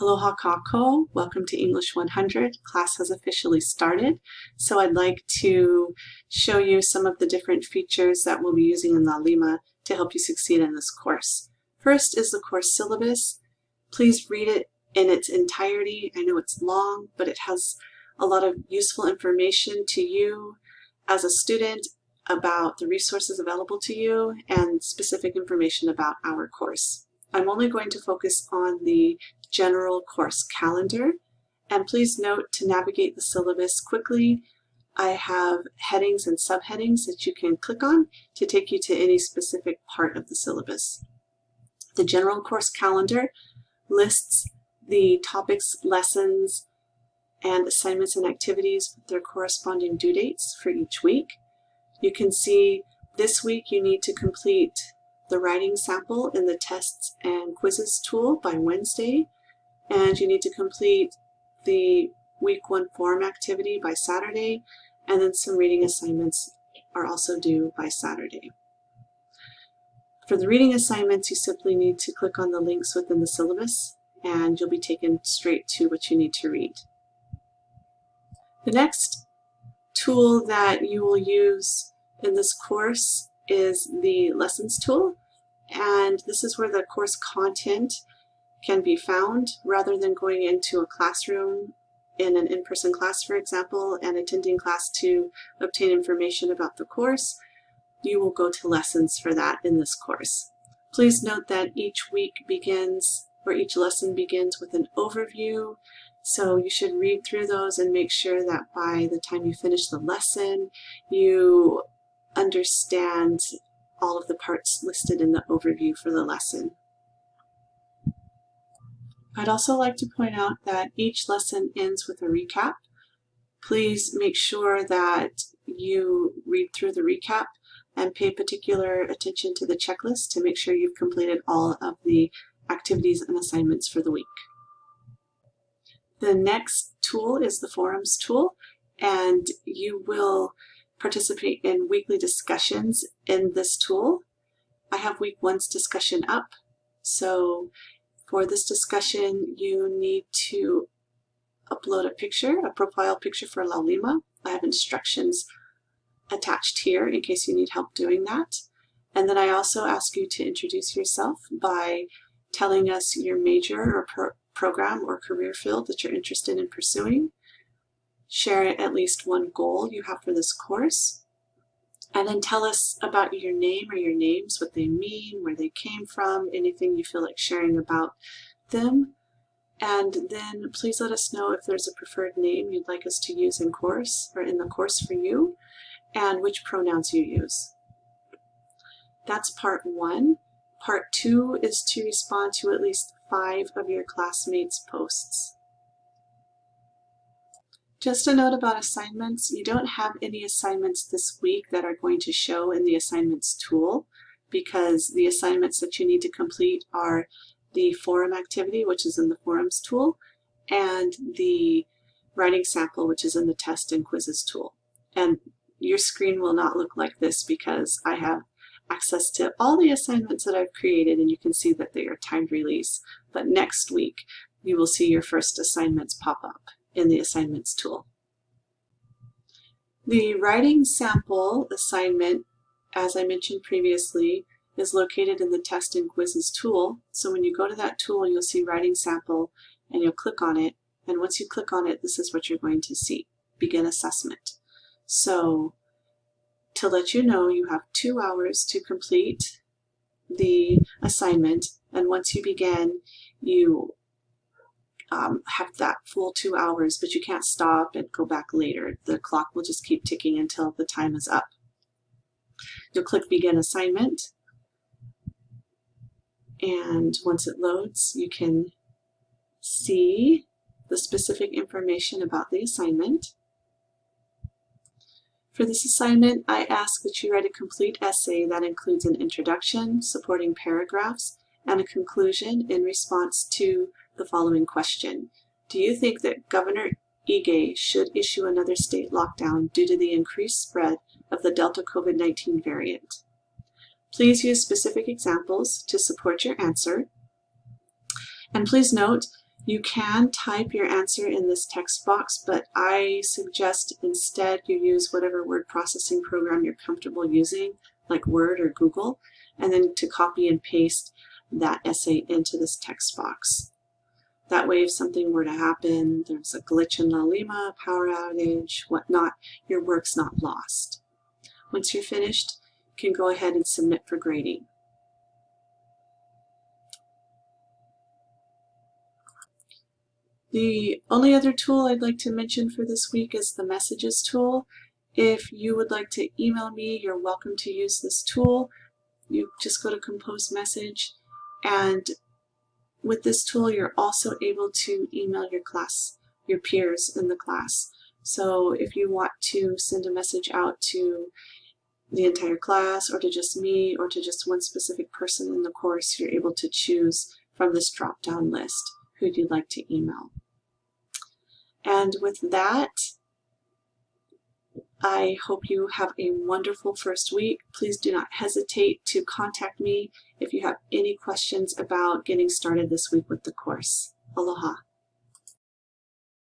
Aloha kako, welcome to English 100. Class has officially started, so I'd like to show you some of the different features that we'll be using in Laulima to help you succeed in this course. First is the course syllabus. Please read it in its entirety. I know it's long, but it has a lot of useful information to you as a student about the resources available to you and specific information about our course. I'm only going to focus on the general course calendar, and please note to navigate the syllabus quickly, I have headings and subheadings that you can click on to take you to any specific part of the syllabus. The general course calendar lists the topics, lessons, and assignments and activities with their corresponding due dates for each week. You can see this week you need to complete the writing sample in the tests and quizzes tool by Wednesday, and you need to complete the week 1 forum activity by Saturday, and then some reading assignments are also due by Saturday. For the reading assignments, you simply need to click on the links within the syllabus and you'll be taken straight to what you need to read. The next tool that you will use in this course is the lessons tool, and this is where the course content can be found. Rather than going into a classroom in an in-person class, for example, and attending class to obtain information about the course, you will go to lessons for that in this course. Please note that each week begins, or each lesson begins with an overview, so you should read through those and make sure that by the time you finish the lesson, you understand all of the parts listed in the overview for the lesson. I'd also like to point out that each lesson ends with a recap. Please make sure that you read through the recap and pay particular attention to the checklist to make sure you've completed all of the activities and assignments for the week. The next tool is the forums tool, and you will participate in weekly discussions in this tool. I have week 1's discussion up, so for this discussion you need to upload a picture, a profile picture for Laulima. I have instructions attached here in case you need help doing that. And then I also ask you to introduce yourself by telling us your major or program or career field that you're interested in pursuing. Share at least one goal you have for this course, and then tell us about your name or your names, what they mean, where they came from, anything you feel like sharing about them. And then please let us know if there's a preferred name you'd like us to use in course or in the course for you, and which pronouns you use. That's part 1. Part 2 is to respond to at least 5 of your classmates' posts. Just a note about assignments, you don't have any assignments this week that are going to show in the assignments tool, because the assignments that you need to complete are the forum activity, which is in the forums tool, and the writing sample, which is in the test and quizzes tool. And your screen will not look like this because I have access to all the assignments that I've created, and you can see that they are timed release. But next week, you will see your first assignments pop up in the assignments tool. The writing sample assignment, as I mentioned previously, is located in the test and quizzes tool. So when you go to that tool, you'll see writing sample and you'll click on it. And once you click on it, this is what you're going to see, begin assessment. So to let you know, you have 2 hours to complete the assignment, and once you begin, you have that full 2 hours, but you can't stop and go back later. The clock will just keep ticking until the time is up. You'll click Begin Assignment, and once it loads, you can see the specific information about the assignment. For this assignment, I ask that you write a complete essay that includes an introduction, supporting paragraphs, and a conclusion in response to the following question. Do you think that Governor Ige should issue another state lockdown due to the increased spread of the Delta COVID-19 variant? Please use specific examples to support your answer. And please note, You can type your answer in this text box, but I suggest instead you use whatever word processing program you're comfortable using, like Word or Google, and then to copy and paste that essay into this text box. That way, if something were to happen, there's a glitch in La Lima, power outage, whatnot, your work's not lost. Once you're finished, you can go ahead and submit for grading. The only other tool I'd like to mention for this week is the Messages tool. If you would like to email me, you're welcome to use this tool. You just go to Compose Message, and with this tool, you're also able to email your class, your peers in the class. So if you want to send a message out to the entire class, or to just me, or to just one specific person in the course, you're able to choose from this drop-down list who you'd like to email. And with that, I hope you have a wonderful first week. Please do not hesitate to contact me if you have any questions about getting started this week with the course. Aloha.